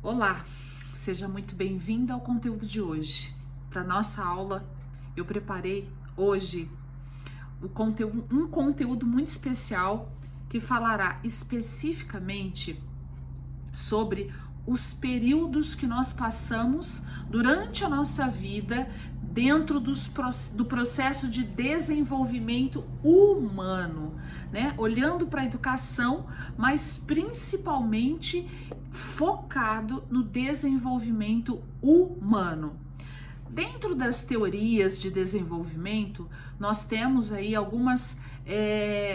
Olá, seja muito bem-vinda ao conteúdo de hoje. Para nossa aula, eu preparei hoje um conteúdo muito especial que falará especificamente sobre os períodos que nós passamos durante a nossa vida dentro do processo de desenvolvimento humano, né? Olhando para a educação, mas principalmente focado no desenvolvimento humano. Dentro das teorias de desenvolvimento, nós temos aí algumas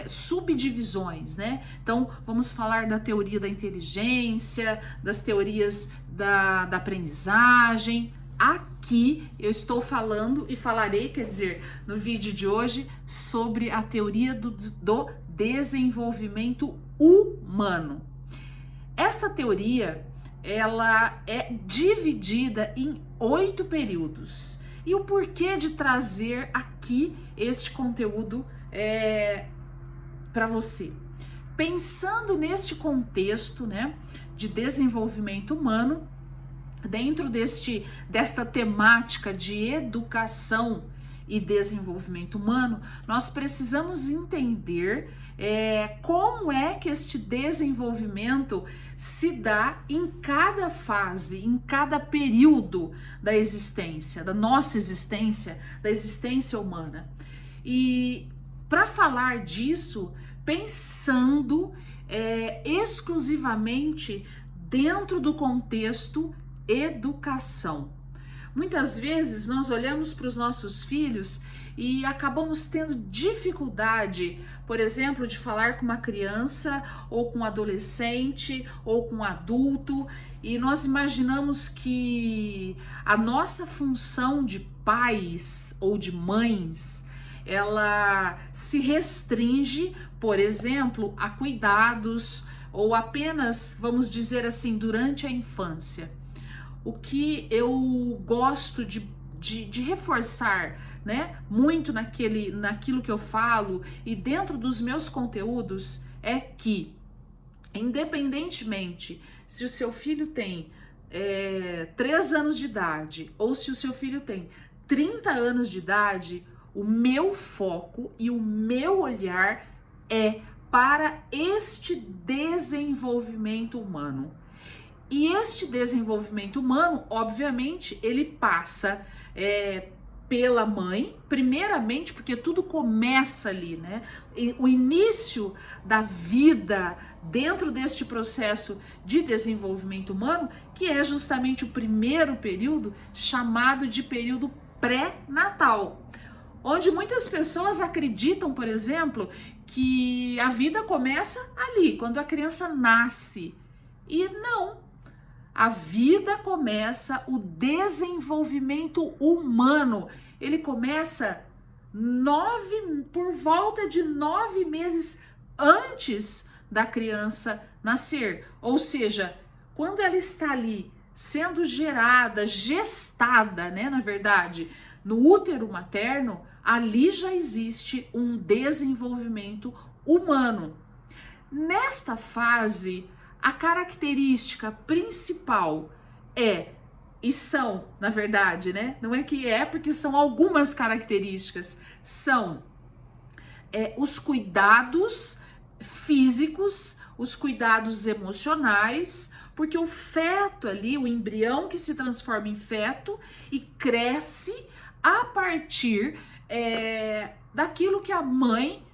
subdivisões, né? Então, vamos falar da teoria da inteligência, das teorias da aprendizagem. Aqui eu estou falando e falarei, quer dizer, no vídeo de hoje, sobre a teoria do desenvolvimento humano. Essa teoria, ela é dividida em 8 períodos. E o porquê de trazer aqui este conteúdo para você? Pensando neste contexto, né, de desenvolvimento humano, dentro desta temática de educação e desenvolvimento humano, nós precisamos entender como é que este desenvolvimento se dá em cada fase, em cada período da existência, da nossa existência, da existência humana. E para falar disso, pensando exclusivamente dentro do contexto educação. Muitas vezes nós olhamos para os nossos filhos e acabamos tendo dificuldade, por exemplo, de falar com uma criança ou com um adolescente ou com um adulto, e nós imaginamos que a nossa função de pais ou de mães, ela se restringe, por exemplo, a cuidados ou apenas, vamos dizer assim, durante a infância. O que eu gosto de reforçar, né, muito naquilo que eu falo e dentro dos meus conteúdos é que, independentemente se o seu filho tem 3 anos de idade ou se o seu filho tem 30 anos de idade, o meu foco e o meu olhar é para este desenvolvimento humano. E este desenvolvimento humano, obviamente, ele passa pela mãe, primeiramente porque tudo começa ali, né? O início da vida dentro deste processo de desenvolvimento humano, que é justamente o primeiro período, chamado de período pré-natal, onde muitas pessoas acreditam, por exemplo, que a vida começa ali, quando a criança nasce. E não. A vida começa, o desenvolvimento humano, ele começa por volta de 9 meses antes da criança nascer. Ou seja, quando ela está ali sendo gerada, gestada, né, na verdade, no útero materno, ali já existe um desenvolvimento humano. Nesta fase, a característica principal na verdade, né? Não é que porque são algumas características, são os cuidados físicos, os cuidados emocionais, porque o feto ali, o embrião que se transforma em feto e cresce a partir daquilo que a mãe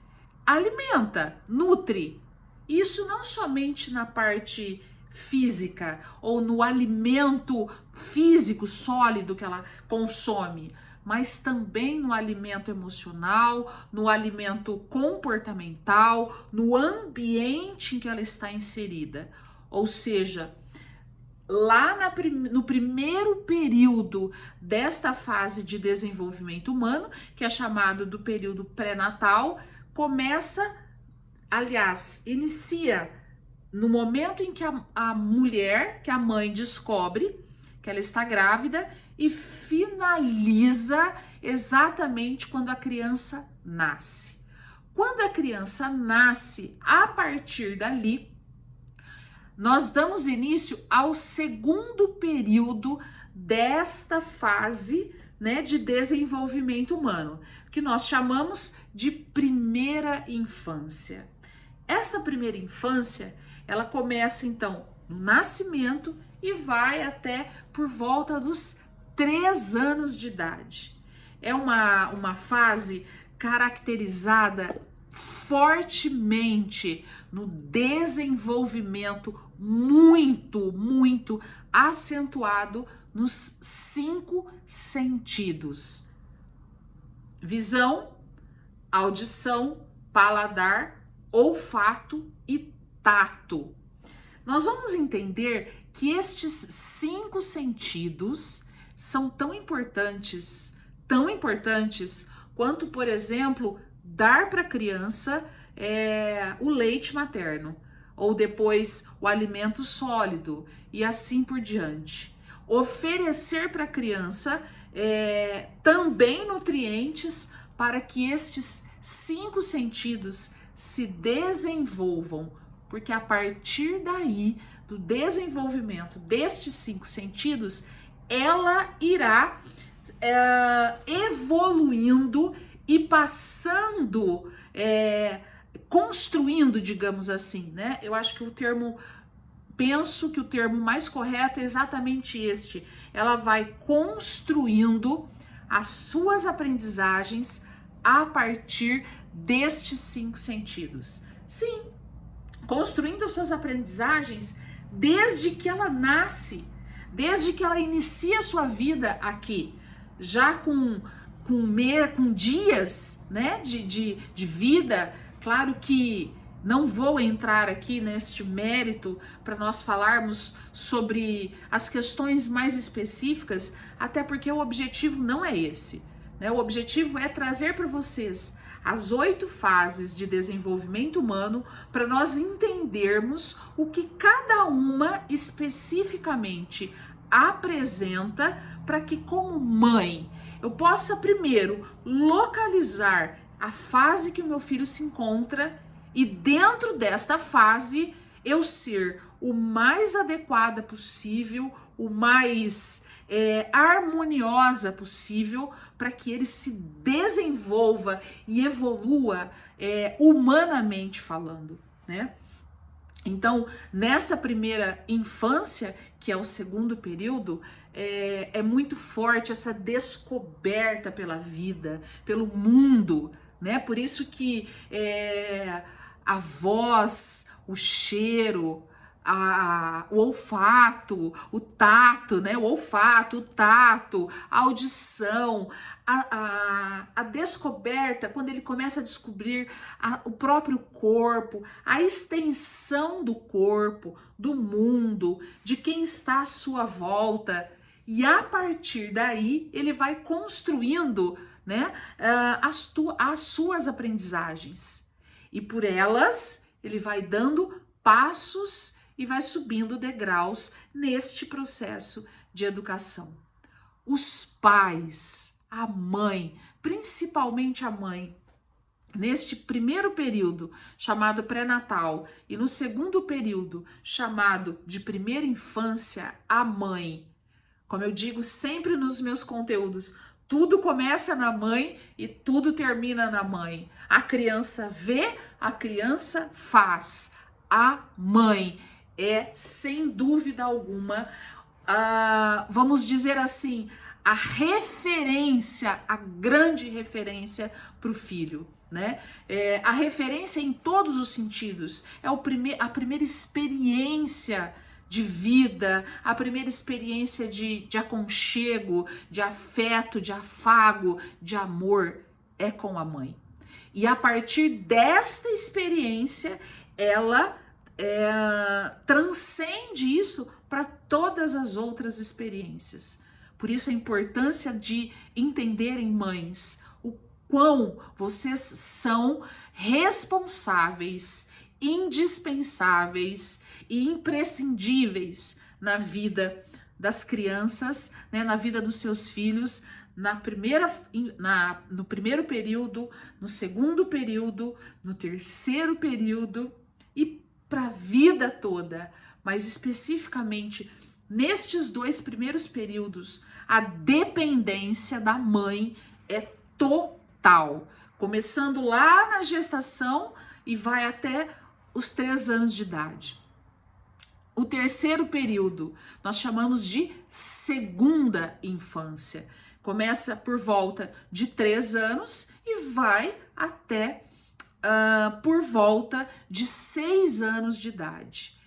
alimenta, nutre. Isso não somente na parte física ou no alimento físico sólido que ela consome, mas também no alimento emocional, no alimento comportamental, no ambiente em que ela está inserida. Ou seja, lá no primeiro período desta fase de desenvolvimento humano, que é chamado do período pré-natal, inicia no momento em que a mulher, que a mãe descobre que ela está grávida e finaliza exatamente quando a criança nasce. Quando a criança nasce, a partir dali, nós damos início ao segundo período desta fase, né, de desenvolvimento humano, que nós chamamos de primeira infância. Essa primeira infância, ela começa então no nascimento e vai até por volta dos 3 anos de idade. É uma fase caracterizada fortemente no desenvolvimento muito acentuado nos 5 sentidos: visão, audição, paladar, olfato e tato. Nós vamos entender que estes 5 sentidos são tão importantes quanto, por exemplo, dar para a criança o leite materno, ou depois o alimento sólido e assim por diante. Oferecer para a criança também nutrientes para que estes 5 sentidos se desenvolvam, porque a partir daí, do desenvolvimento destes 5 sentidos, ela irá evoluindo e passando, construindo, digamos assim, né? Eu acho que penso que o termo mais correto é exatamente este. Ela vai construindo as suas aprendizagens a partir destes 5 sentidos. Sim, construindo as suas aprendizagens desde que ela nasce, desde que ela inicia a sua vida aqui, já com dias, né, de vida. Claro que não vou entrar aqui neste mérito para nós falarmos sobre as questões mais específicas, até porque o objetivo não é esse, né? O objetivo é trazer para vocês as 8 fases de desenvolvimento humano para nós entendermos o que cada uma especificamente apresenta, para que, como mãe, eu possa primeiro localizar a fase que o meu filho se encontra e, dentro desta fase, eu ser o mais adequada possível, o mais harmoniosa possível, para que ele se desenvolva e evolua humanamente falando, né? Então, nesta primeira infância, que é o segundo período, é muito forte essa descoberta pela vida, pelo mundo, né? Por isso que a voz, o cheiro, o olfato, o tato, né? O olfato, o tato, a audição, a descoberta, quando ele começa a descobrir o próprio corpo, a extensão do corpo, do mundo, de quem está à sua volta. E a partir daí, ele vai construindo, né, as suas aprendizagens. E por elas, ele vai dando passos e vai subindo degraus neste processo de educação. Os pais, a mãe, principalmente a mãe, neste primeiro período, chamado pré-natal, e no segundo período, chamado de primeira infância, a mãe. Como eu digo sempre nos meus conteúdos, tudo começa na mãe e tudo termina na mãe. A criança vê, a criança faz. A mãe é, sem dúvida alguma, vamos dizer assim, a referência, a grande referência para o filho, né? A referência em todos os sentidos. É a primeira experiência de vida, a primeira experiência de aconchego, de afeto, de afago, de amor, é com a mãe. E a partir desta experiência, ela transcende isso para todas as outras experiências. Por isso a importância de entenderem, mães, o quão vocês são responsáveis, indispensáveis e imprescindíveis na vida das crianças, né, na vida dos seus filhos, no primeiro período, no segundo período, no terceiro período e para a vida toda. mas especificamente nestes 2 primeiros períodos, a dependência da mãe é total, começando lá na gestação e vai até os 3 anos de idade. O terceiro período nós chamamos de segunda infância. Começa por volta de 3 anos e vai até por volta de 6 anos de idade.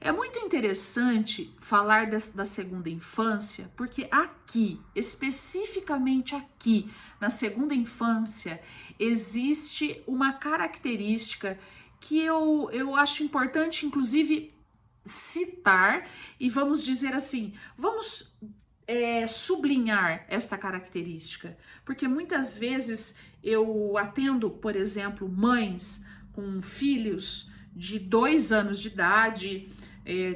É muito interessante falar da segunda infância, porque aqui, especificamente aqui, na segunda infância, existe uma característica que eu acho importante, inclusive, citar e vamos dizer assim, vamos sublinhar esta característica, porque muitas vezes eu atendo, por exemplo, mães com filhos de 2 anos de idade,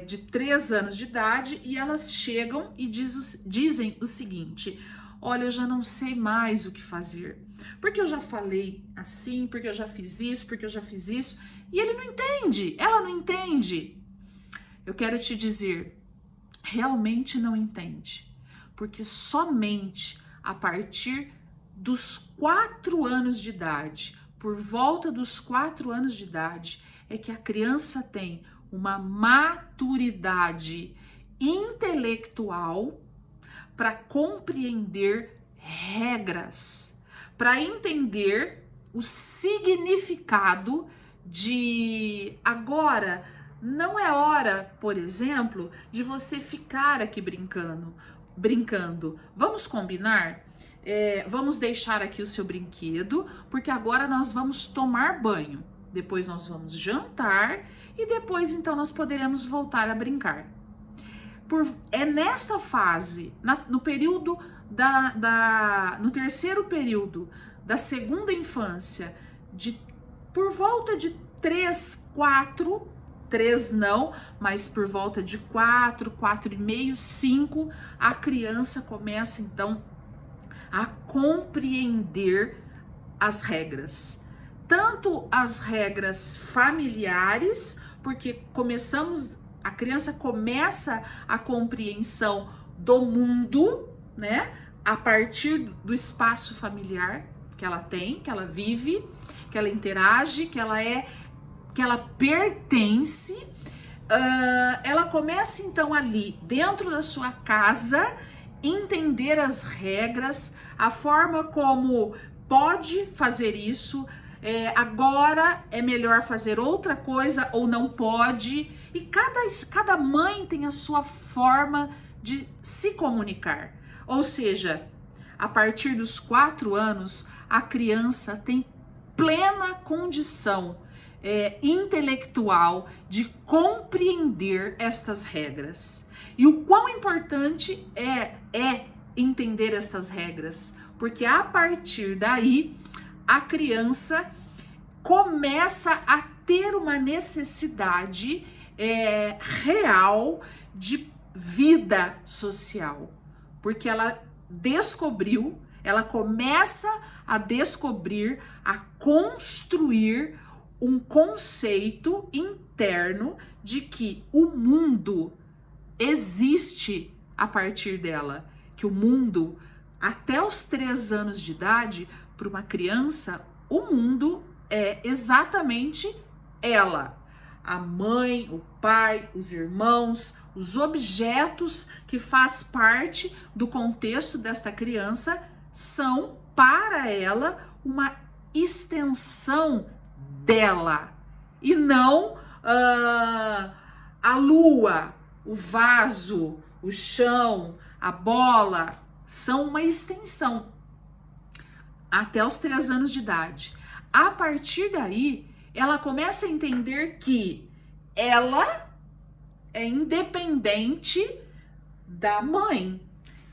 de 3 anos de idade, e elas chegam e dizem o seguinte: olha, eu já não sei mais o que fazer, porque eu já falei assim, porque eu já fiz isso, porque eu já fiz isso, e ele não entende, ela não entende. Eu quero te dizer, realmente não entende, porque somente a partir dos 4 anos de idade, por volta dos 4 anos de idade, é que a criança tem uma maturidade intelectual para compreender regras, para entender o significado de agora. Não é hora, por exemplo, de você ficar aqui brincando. Vamos combinar? Vamos deixar aqui o seu brinquedo, porque agora nós vamos tomar banho. Depois nós vamos jantar e depois então nós poderemos voltar a brincar. É nesta fase, no período no terceiro período da segunda infância, por volta de 3 não, mas por volta de 4 e meio, 5, a criança começa então a compreender as regras. Tanto as regras familiares, porque a criança começa a compreensão do mundo, né? A partir do espaço familiar que ela tem, que ela vive, que ela interage, que ela pertence, ela começa então ali, dentro da sua casa, entender as regras, a forma como pode fazer isso, agora é melhor fazer outra coisa ou não pode, e cada mãe tem a sua forma de se comunicar, ou seja, a partir dos 4 anos, a criança tem plena condição intelectual de compreender estas regras. E o quão importante é entender estas regras, porque a partir daí a criança começa a ter uma necessidade real de vida social, porque ela começa a descobrir, a construir um conceito interno de que o mundo existe a partir dela, que o mundo, até os 3 anos de idade, para uma criança, o mundo é exatamente ela. A mãe, o pai, os irmãos, os objetos que faz parte do contexto desta criança são para ela uma extensão dela e não a lua, o vaso, o chão, a bola são uma extensão até os 3 anos de idade. A partir daí, ela começa a entender que ela é independente da mãe,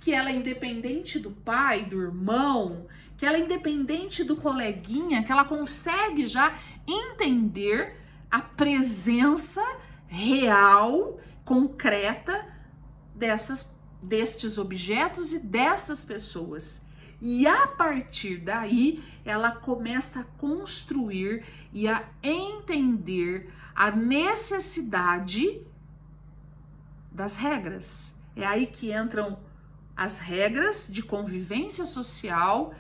que ela é independente do pai, do irmão, que ela é independente do coleguinha, que ela consegue já entender a presença real, concreta destes objetos e destas pessoas. E a partir daí, ela começa a construir e a entender a necessidade das regras. É aí que entram as regras de convivência social,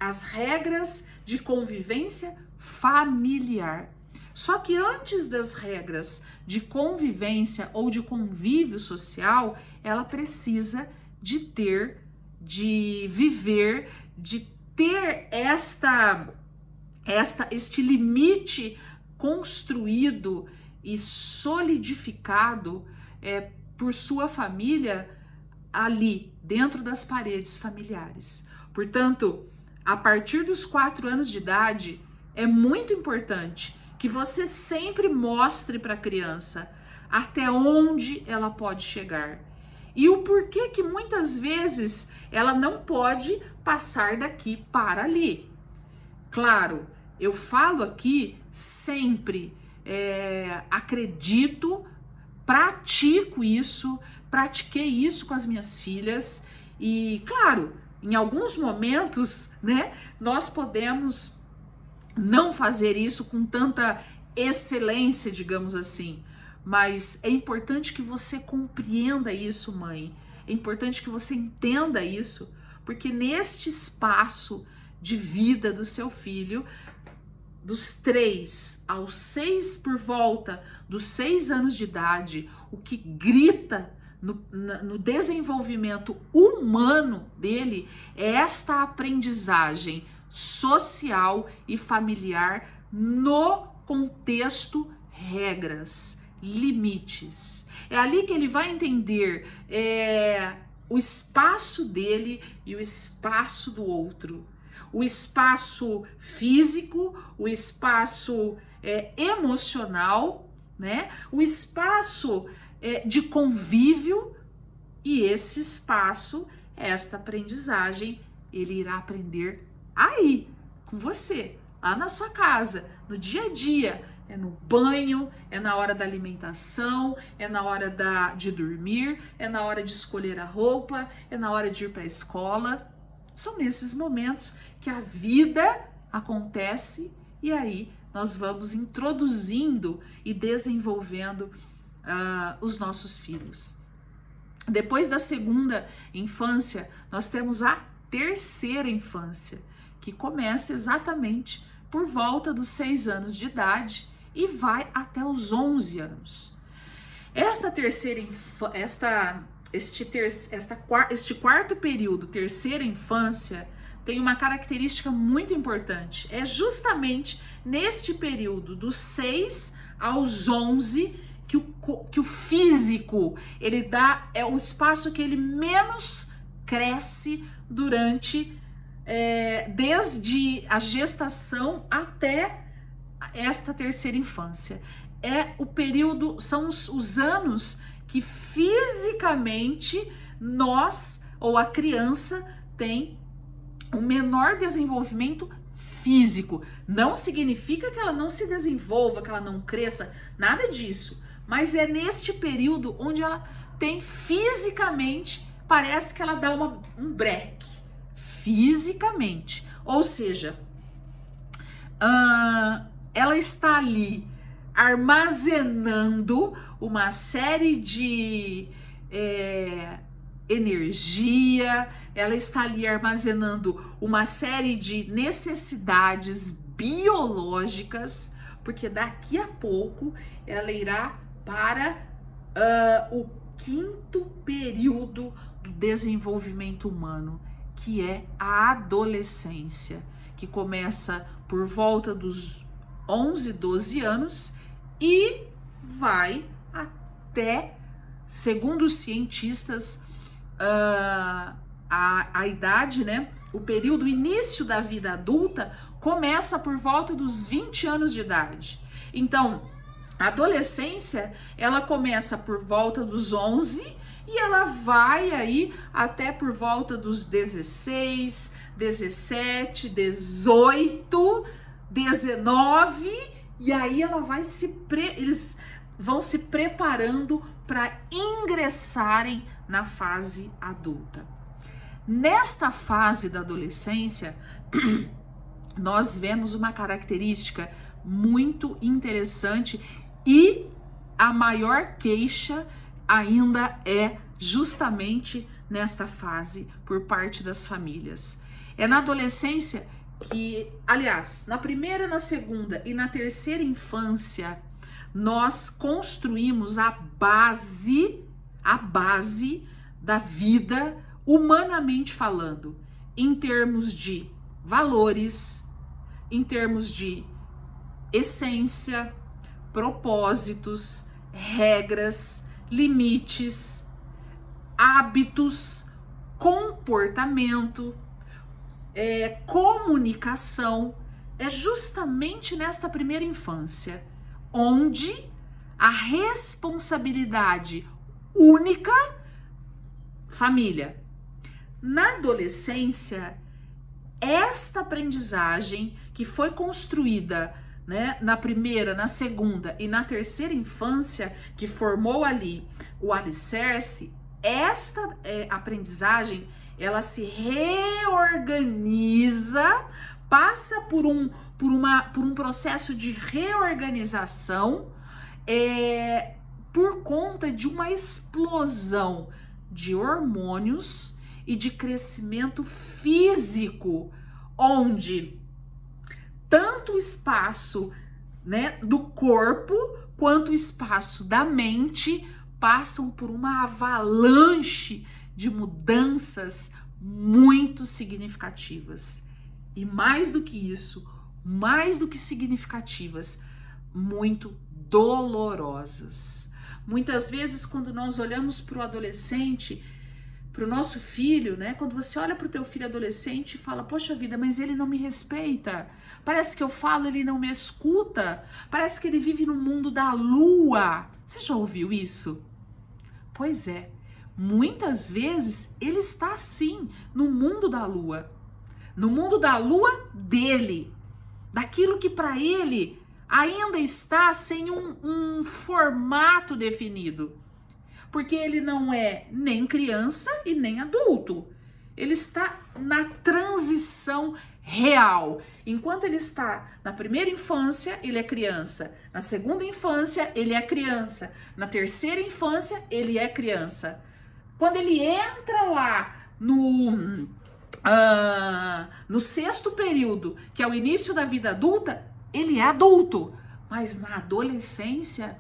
as regras de convivência familiar. Só que antes das regras de convivência ou de convívio social, ela precisa de viver, de ter este limite construído e solidificado por sua família ali, dentro das paredes familiares. Portanto, a partir dos 4 anos de idade, é muito importante que você sempre mostre para a criança até onde ela pode chegar. E o porquê que muitas vezes ela não pode passar daqui para ali. Claro, eu falo aqui sempre, acredito, pratiquei isso com as minhas filhas e, claro, em alguns momentos, né, nós podemos não fazer isso com tanta excelência, digamos assim, mas é importante que você compreenda isso, mãe. É importante que você entenda isso, porque neste espaço de vida do seu filho, dos 3 aos 6, por volta dos 6 anos de idade, o que grita no desenvolvimento humano dele é esta aprendizagem social e familiar no contexto regras, limites. É ali que ele vai entender o espaço dele e o espaço do outro. O espaço físico, o espaço emocional, né? O espaço de convívio, e esse espaço, esta aprendizagem, ele irá aprender aí, com você, lá na sua casa, no dia a dia. É no banho, é na hora da alimentação, é na hora de dormir, é na hora de escolher a roupa, é na hora de ir para a escola. São nesses momentos que a vida acontece e aí nós vamos introduzindo e desenvolvendo os nossos filhos. Depois da segunda infância, nós temos a terceira infância, que começa exatamente por volta dos 6 anos de idade e vai até os 11 anos. Este quarto período, terceira infância, tem uma característica muito importante. É justamente neste período dos 6 aos 11 que o físico, é o espaço que ele menos cresce durante, desde a gestação até esta terceira infância. É o período, são os anos que fisicamente nós ou a criança tem um menor desenvolvimento físico. Não significa que ela não se desenvolva, que ela não cresça, nada disso. Mas é neste período onde ela tem fisicamente, parece que ela dá um break fisicamente. Ou seja, ela está ali armazenando uma série de energia, ela está ali armazenando uma série de necessidades biológicas, porque daqui a pouco ela irá para o quinto período do desenvolvimento humano, que é a adolescência, que começa por volta dos 11, 12 anos e vai até, segundo os cientistas, a idade, né? O período, o início da vida adulta começa por volta dos 20 anos de idade. Então, a adolescência, ela começa por volta dos 11 e ela vai aí até por volta dos 16, 17, 18, 19, e aí ela vai eles vão se preparando para ingressarem na fase adulta. Nesta fase da adolescência, nós vemos uma característica muito interessante e a maior queixa ainda é justamente nesta fase por parte das famílias. É na adolescência que, aliás, na primeira, na segunda e na terceira infância, nós construímos a base da vida, humanamente falando, em termos de valores, em termos de essência, propósitos, regras, limites, hábitos, comportamento, comunicação. É justamente nesta primeira infância onde a responsabilidade única, família. Na adolescência, esta aprendizagem que foi construída, né, na primeira, na segunda e na terceira infância, que formou ali o alicerce, esta aprendizagem, ela se reorganiza, passa por um processo de reorganização por conta de uma explosão de hormônios e de crescimento físico, onde tanto o espaço, né, do corpo quanto o espaço da mente passam por uma avalanche de mudanças muito significativas. E mais do que isso, mais do que significativas, muito dolorosas. Muitas vezes, quando nós olhamos para o adolescente, para o nosso filho, né? Quando você olha para o teu filho adolescente e fala, poxa vida, mas ele não me respeita. Parece que eu falo, ele não me escuta. Parece que ele vive no mundo da lua. Você já ouviu isso? Pois é. Muitas vezes ele está assim, no mundo da lua. No mundo da lua dele. Daquilo que para ele ainda está sem um formato definido. Porque ele não é nem criança e nem adulto. Ele está na transição real. Enquanto ele está na primeira infância, ele é criança. Na segunda infância, ele é criança. Na terceira infância, ele é criança. Quando ele entra lá no sexto período, que é o início da vida adulta, ele é adulto. Mas na adolescência,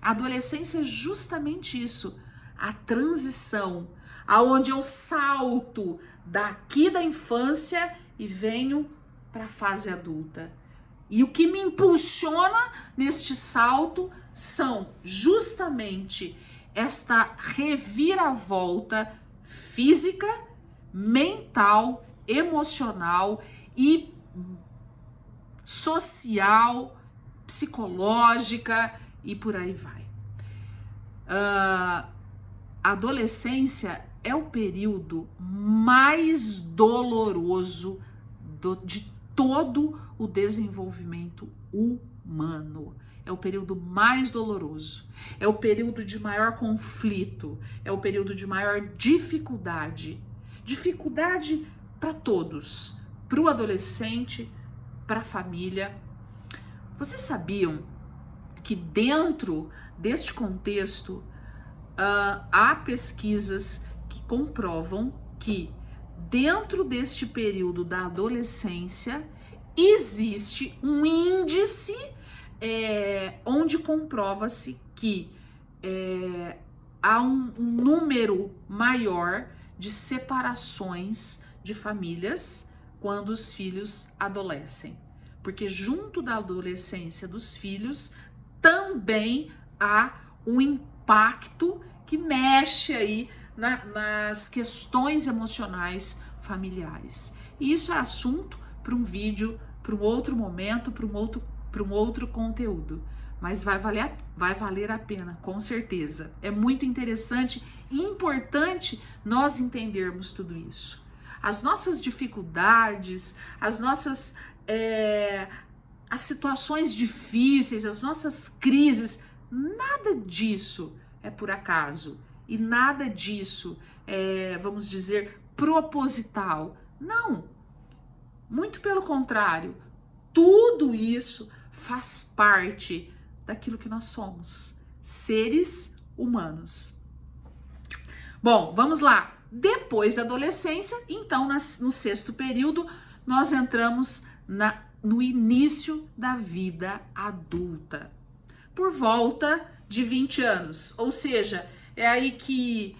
a adolescência é justamente isso, a transição, aonde eu salto daqui da infância e venho para a fase adulta. E o que me impulsiona neste salto são justamente esta reviravolta física, mental, emocional e social, psicológica e por aí vai. A adolescência é o período mais doloroso de todo o desenvolvimento humano. É o período mais doloroso, é o período de maior conflito, é o período de maior dificuldade. Dificuldade para todos, para o adolescente, para a família. Vocês sabiam que dentro deste contexto há pesquisas que comprovam que dentro deste período da adolescência existe um índice onde comprova-se que há um número maior de separações de famílias quando os filhos adolescem. Porque junto da adolescência dos filhos também há um impacto que mexe aí nas questões emocionais familiares. E isso é assunto para um vídeo, para um outro momento, para um outro conteúdo. Mas vai valer a pena, com certeza. É muito interessante e importante nós entendermos tudo isso. As nossas dificuldades, as nossas as situações difíceis, as nossas crises, nada disso é por acaso. E nada disso é, vamos dizer, proposital. Não. Muito pelo contrário. Tudo isso faz parte daquilo que nós somos. Seres humanos. Bom, vamos lá. Depois da adolescência, então, no sexto período, nós entramos no início da vida adulta, por volta de 20 anos. Ou seja, é aí que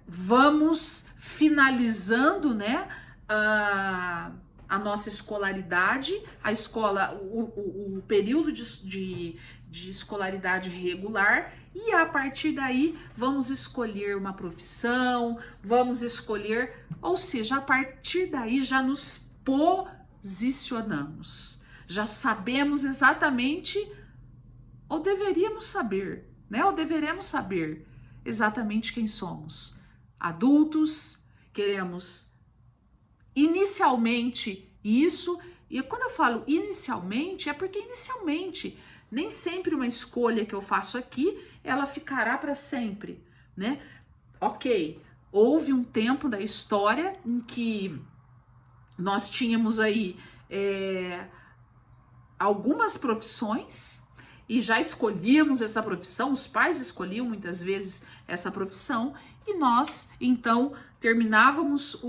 vamos finalizando, né, a nossa escolaridade, a escola, o período de escolaridade regular, e a partir daí vamos escolher uma profissão, vamos escolher, ou seja, a partir daí já nos posicionamos, já sabemos exatamente, ou deveríamos saber, né? Ou deveremos saber exatamente quem somos. Adultos, queremos inicialmente isso, e quando eu falo inicialmente, é porque inicialmente nem sempre uma escolha que eu faço aqui, ela ficará para sempre, né? Ok, houve um tempo da história em que nós tínhamos aí algumas profissões e já escolhíamos essa profissão, os pais escolhiam muitas vezes essa profissão, e nós, então, terminávamos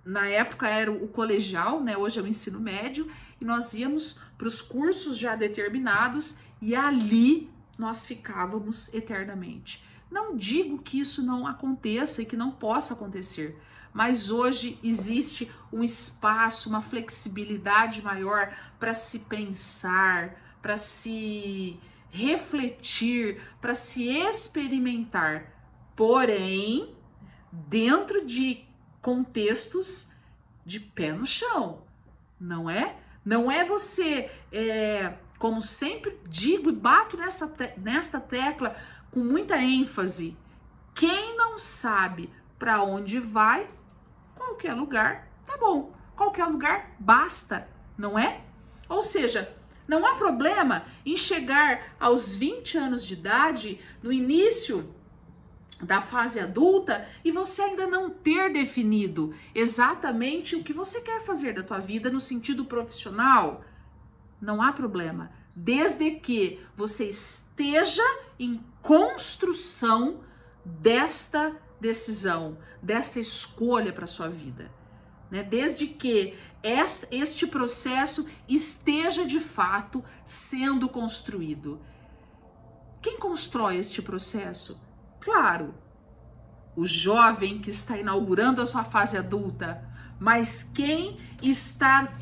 na época era o colegial, né? Hoje é o ensino médio, e nós íamos para os cursos já determinados e ali nós ficávamos eternamente. Não digo que isso não aconteça e que não possa acontecer, mas hoje existe um espaço, uma flexibilidade maior para se pensar, para se refletir, para se experimentar, porém, dentro de contextos de pé no chão, não é? Não é você, como sempre digo e bato nesta tecla com muita ênfase, quem não sabe para onde vai, qualquer lugar tá bom, qualquer lugar basta, não é? Ou seja, não há problema em chegar aos 20 anos de idade, no início da fase adulta, e você ainda não ter definido exatamente o que você quer fazer da tua vida no sentido profissional. Não há problema, desde que você esteja em construção desta decisão, desta escolha para sua vida, né? Desde que este processo esteja de fato sendo construído. Quem constrói este processo? Claro, o jovem que está inaugurando a sua fase adulta, mas quem está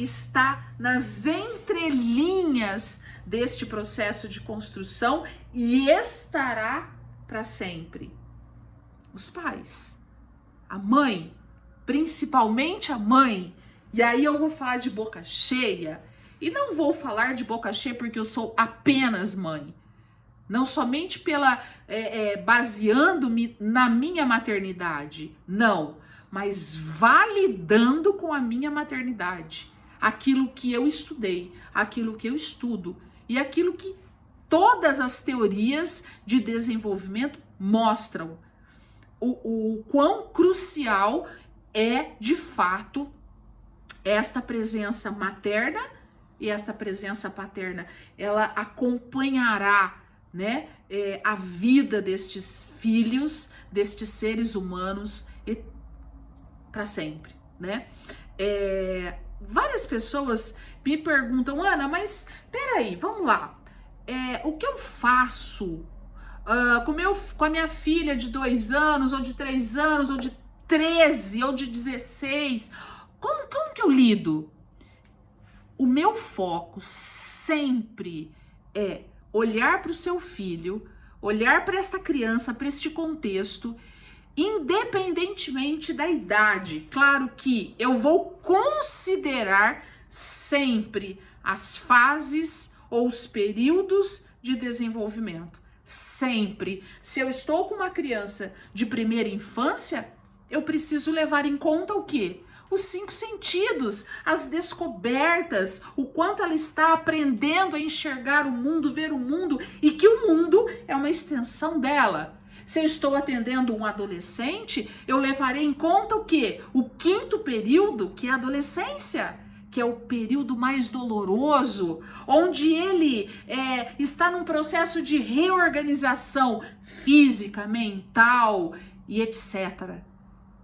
nas entrelinhas deste processo de construção e estará para sempre? Os pais, a mãe, principalmente a mãe. E aí eu vou falar de boca cheia, e não vou falar de boca cheia porque eu sou apenas mãe. Não somente baseando-me na minha maternidade, não, mas validando com a minha maternidade aquilo que eu estudei, aquilo que eu estudo e aquilo que todas as teorias de desenvolvimento mostram. O quão crucial é, de fato, esta presença materna, e esta presença paterna, ela acompanhará, né, a vida destes filhos, destes seres humanos para sempre, né? Várias pessoas me perguntam, Ana, mas peraí, vamos lá, o que eu faço com a minha filha de 2 anos, ou de 3 anos, ou de 13, ou de 16, como que eu lido? O meu foco sempre é olhar para o seu filho, olhar para esta criança, para este contexto, independentemente da idade. Claro que eu vou considerar sempre as fases ou os períodos de desenvolvimento. Sempre. Se eu estou com uma criança de primeira infância, eu preciso levar em conta o quê? Os 5 sentidos, as descobertas, o quanto ela está aprendendo a enxergar o mundo, ver o mundo, e que o mundo é uma extensão dela. Se eu estou atendendo um adolescente, eu levarei em conta o quê? O 5º período, que é a adolescência, que é o período mais doloroso, onde ele está num processo de reorganização física, mental e etc.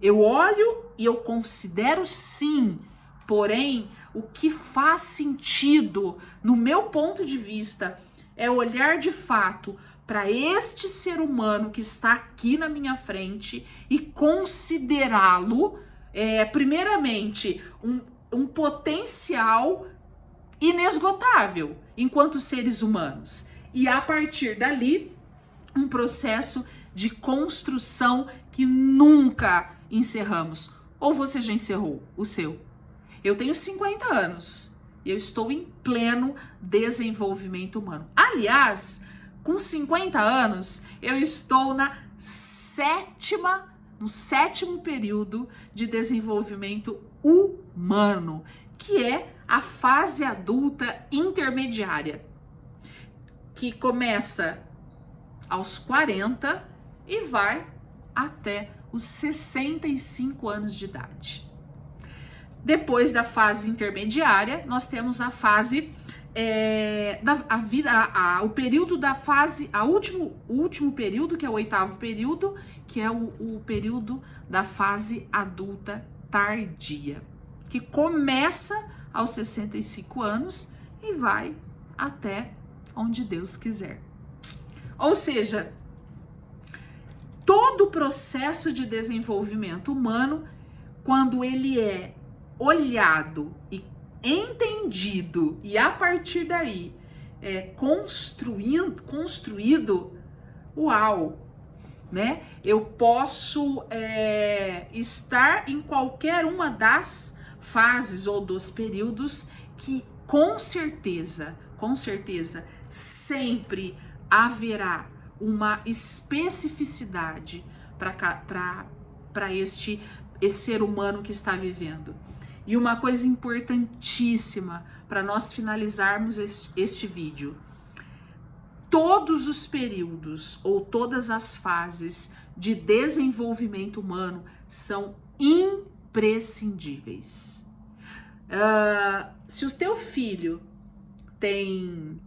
Eu olho e eu considero sim, porém, o que faz sentido, no meu ponto de vista, é olhar de fato para este ser humano que está aqui na minha frente e considerá-lo, primeiramente, um potencial inesgotável enquanto seres humanos. E a partir dali, um processo de construção que nunca encerramos. Ou você já encerrou o seu? Eu tenho 50 anos e eu estou em pleno desenvolvimento humano. Aliás, com 50 anos, eu estou no sétimo período de desenvolvimento humano, que é a fase adulta intermediária, que começa aos 40 e vai até os 65 anos de idade. Depois da fase intermediária, nós temos a fase o período da fase, o último período, que é o 8º período, que é o período da fase adulta tardia, que começa aos 65 anos e vai até onde Deus quiser. Ou seja, todo o processo de desenvolvimento humano, quando ele é olhado e entendido e a partir daí construído, uau, né? Eu posso estar em qualquer uma das fases ou dos períodos que com certeza sempre haverá uma especificidade para esse ser humano que está vivendo. E uma coisa importantíssima para nós finalizarmos este vídeo: todos os períodos ou todas as fases de desenvolvimento humano são imprescindíveis. Se o teu filho tem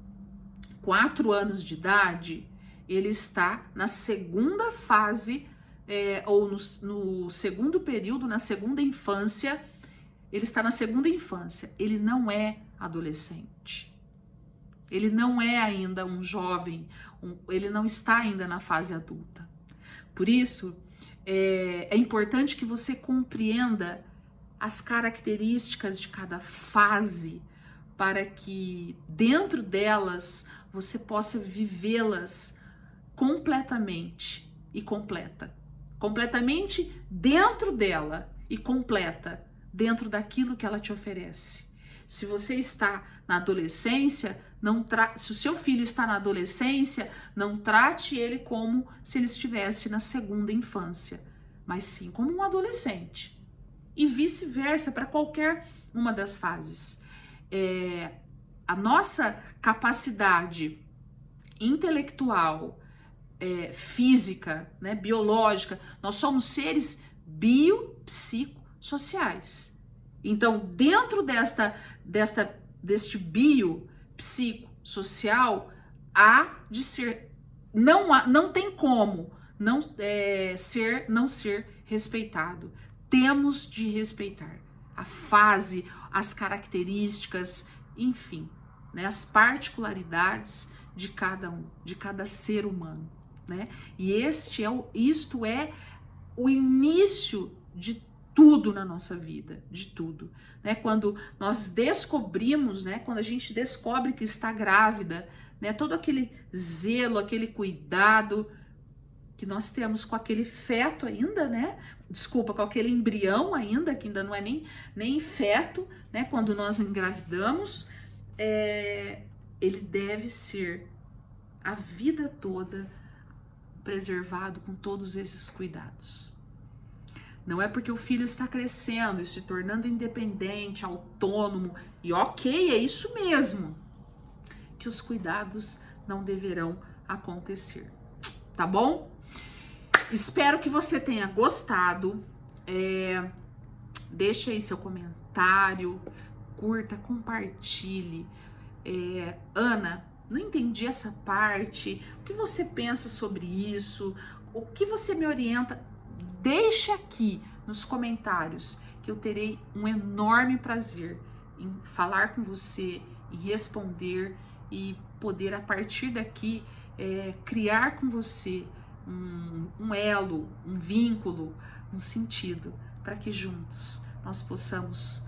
4 anos de idade, ele está na segunda fase, ou no segundo período, na segunda infância. Ele está na segunda infância, ele não é adolescente. Ele não é ainda um jovem, ele não está ainda na fase adulta. Por isso, é importante que você compreenda as características de cada fase, para que dentro delas você possa vivê-las completamente e completa. Completamente dentro dela e completa dentro daquilo que ela te oferece. Se você está na adolescência, se o seu filho está na adolescência, não trate ele como se ele estivesse na segunda infância, mas sim como um adolescente. E vice-versa para qualquer uma das fases. A nossa capacidade intelectual, física, né, biológica, nós somos seres biopsicossociais. Então, dentro deste biopsicossocial, há de ser, não tem como não ser respeitado. Temos de respeitar a fase, as características, enfim, né, as particularidades de cada um, de cada ser humano, né? E isto é o início de tudo na nossa vida, de tudo, né? Quando nós descobrimos, né? Quando a gente descobre que está grávida, né? Todo aquele zelo, aquele cuidado que nós temos com aquele feto ainda, né? Desculpa, com aquele embrião ainda, que ainda não é nem feto, né? Quando nós engravidamos, ele deve ser a vida toda preservado com todos esses cuidados. Não é porque o filho está crescendo e se tornando independente, autônomo, e ok, é isso mesmo, que os cuidados não deverão acontecer, tá bom? Espero que você tenha gostado. Deixa aí seu comentário, curta, compartilhe. Ana, não entendi essa parte, o que você pensa sobre isso? O que você me orienta? Deixe aqui nos comentários que eu terei um enorme prazer em falar com você, em responder e poder a partir daqui criar com você um elo, um vínculo, um sentido, para que juntos nós possamos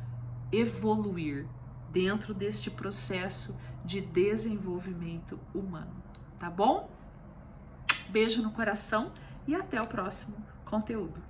evoluir dentro deste processo de desenvolvimento humano, tá bom? Beijo no coração e até o próximo conteúdo.